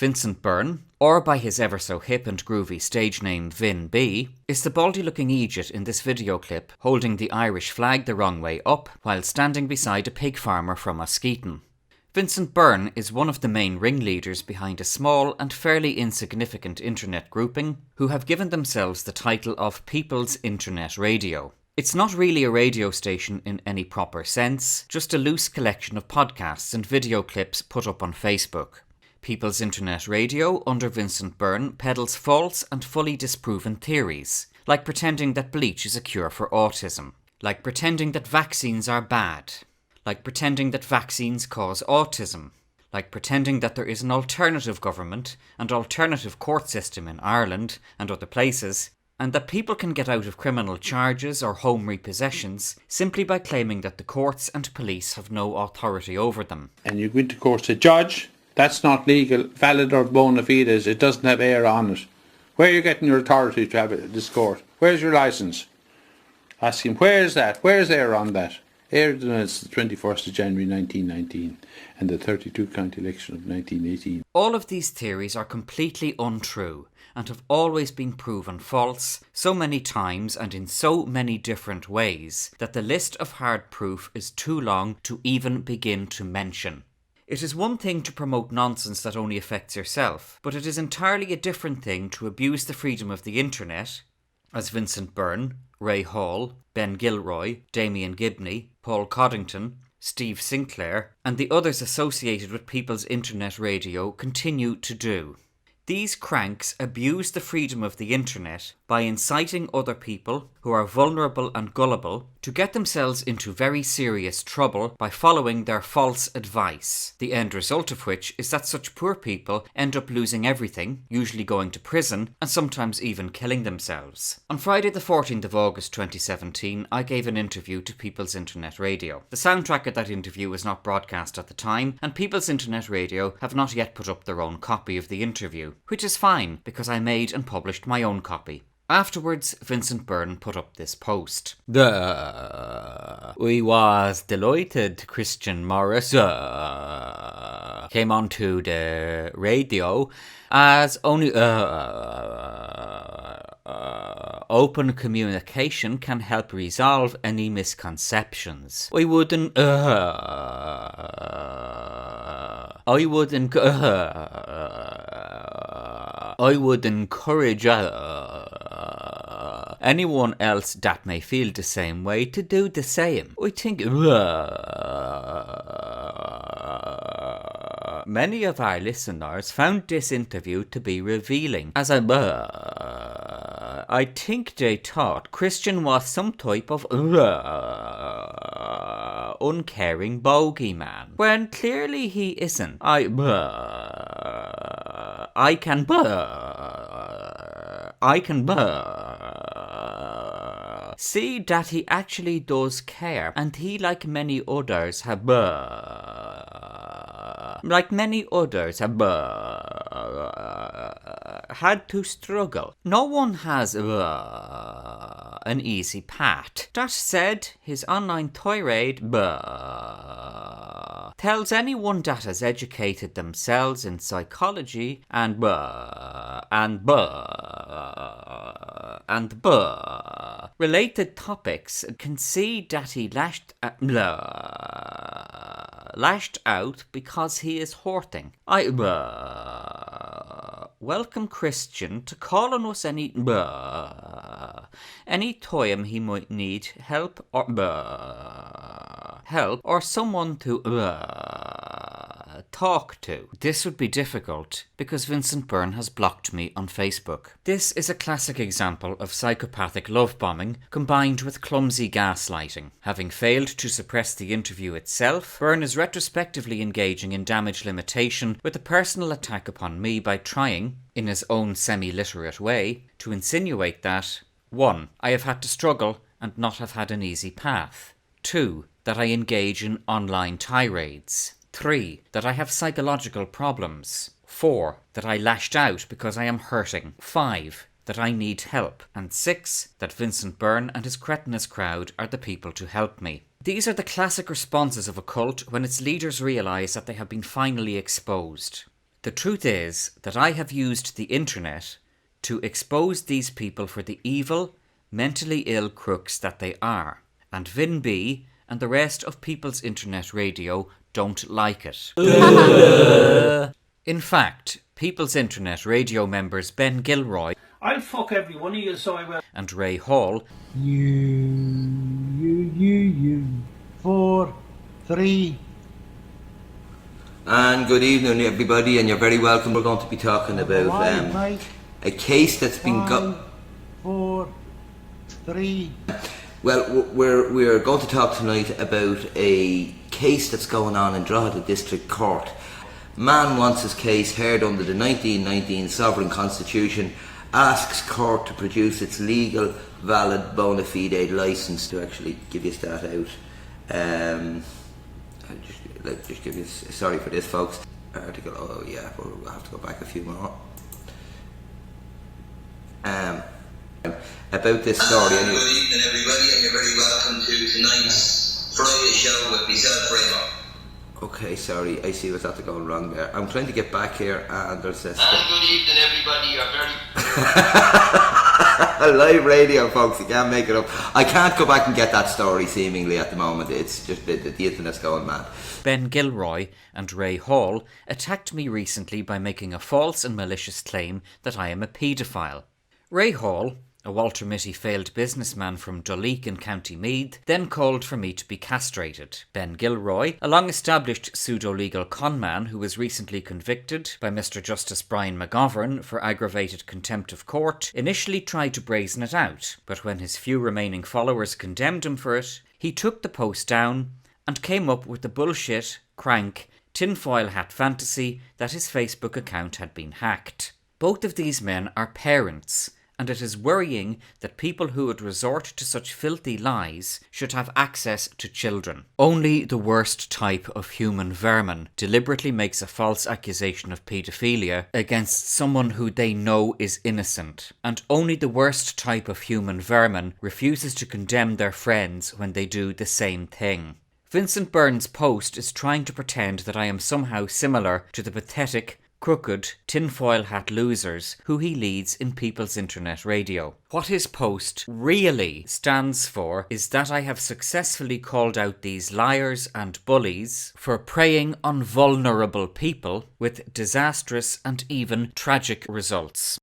Vincent Byrne, or by his ever so hip and groovy stage name Vin B, is the baldy looking Egypt in this video clip holding the Irish flag the wrong way up while standing beside a pig farmer from Muskegon. Vincent Byrne is one of the main ringleaders behind a small and fairly insignificant internet grouping who have given themselves the title of People's Internet Radio. It's not really a radio station in any proper sense, just a loose collection of podcasts and video clips put up on Facebook. People's Internet Radio, under Vincent Byrne, peddles false and fully disproven theories, like pretending that bleach is a cure for autism, like pretending that vaccines are bad, like pretending that vaccines cause autism, like pretending that there is an alternative government and alternative court system in Ireland and other places, and that people can get out of criminal charges or home repossessions simply by claiming that the courts and police have no authority over them. And you go into court to judge, that's not legal, valid or bona fides, it doesn't have air on it. Where are you getting your authority to have this court? Where's your licence? Ask him, where's that? Where's air on that? Air is the 21st of January 1919 and the 32 county election of 1918. All of these theories are completely untrue and have always been proven false so many times and in so many different ways that the list of hard proof is too long to even begin to mention. It is one thing to promote nonsense that only affects yourself, but it is entirely a different thing to abuse the freedom of the internet, as Vincent Byrne, Ray Hall, Ben Gilroy, Damien Gibney, Paul Coddington, Steve Sinclair, and the others associated with People's Internet Radio continue to do. These cranks abuse the freedom of the internet by inciting other people who are vulnerable and gullible to get themselves into very serious trouble by following their false advice, the end result of which is that such poor people end up losing everything, usually going to prison, and sometimes even killing themselves. On Friday the 14th of August 2017, I gave an interview to People's Internet Radio. The soundtrack of that interview was not broadcast at the time, and People's Internet Radio have not yet put up their own copy of the interview, which is fine because I made and published my own copy. Afterwards, Vincent Byrne put up this post. We was delighted Christian Morris came onto the radio as only open communication can help resolve any misconceptions. I would encourage anyone else that may feel the same way to do the same. I think many of our listeners found this interview to be revealing, as I think they thought Christian was some type of uncaring bogeyman, when clearly he isn't. I can see that he actually does care, and he, like many others, have had to struggle. No one has an easy path. That said, his online tirade tells anyone that has educated themselves in psychology and related topics can see that he lashed out because he is hurting. I welcome Christian to call on us any time he might need help or someone to talk to. This would be difficult because Vincent Byrne has blocked me on Facebook. This is a classic example of psychopathic love bombing combined with clumsy gaslighting. Having failed to suppress the interview itself, Byrne is retrospectively engaging in damage limitation with a personal attack upon me by trying, in his own semi-literate way, to insinuate that 1. I have had to struggle and not have had an easy path. 2. That I engage in online tirades. 3. That I have psychological problems. 4. That I lashed out because I am hurting. 5. That I need help. And 6. That Vincent Byrne and his cretinous crowd are the people to help me. These are the classic responses of a cult when its leaders realise that they have been finally exposed. The truth is that I have used the internet to expose these people for the evil, mentally ill crooks that they are. And Vin B and the rest of People's Internet Radio don't like it. In fact, People's Internet Radio members Ben Gilroy, I'll fuck every one of you, so I will. and Ray Hall, you, 4, 3. And good evening, everybody, and you're very welcome. We're going to be talking about a case that's been 4, 3. Well, we're going to talk tonight about a case that's going on in Drogheda District Court. Man wants his case heard under the 1919 Sovereign Constitution, asks court to produce its legal, valid, bona fide licence to actually give you that out. Just give you, sorry for this, folks. Article, oh yeah, we'll have to go back a few more. About this story. Anyway. Good evening, everybody, and you're very welcome to tonight's Friday show with myself, Raymond. Okay, sorry, I see what's after going wrong there. I'm trying to get back here, and there's this. And good evening, everybody. You're very. Live radio, folks. You can't make it up. I can't go back and get that story. Seemingly at the moment, it's just the internet's going mad. Ben Gilroy, and Ray Hall attacked me recently by making a false and malicious claim that I am a paedophile. Ray Hall, a Walter Mitty failed businessman from Duleek in County Meath, then called for me to be castrated. Ben Gilroy, a long-established pseudo-legal conman who was recently convicted by Mr Justice Brian McGovern for aggravated contempt of court, initially tried to brazen it out, but when his few remaining followers condemned him for it, he took the post down and came up with the bullshit, crank, tinfoil hat fantasy that his Facebook account had been hacked. Both of these men are parents, and it is worrying that people who would resort to such filthy lies should have access to children. Only the worst type of human vermin deliberately makes a false accusation of paedophilia against someone who they know is innocent, and only the worst type of human vermin refuses to condemn their friends when they do the same thing. Vincent Byrne's post is trying to pretend that I am somehow similar to the pathetic, crooked, tinfoil hat losers who he leads in People's Internet Radio. What his post really stands for is that I have successfully called out these liars and bullies for preying on vulnerable people with disastrous and even tragic results.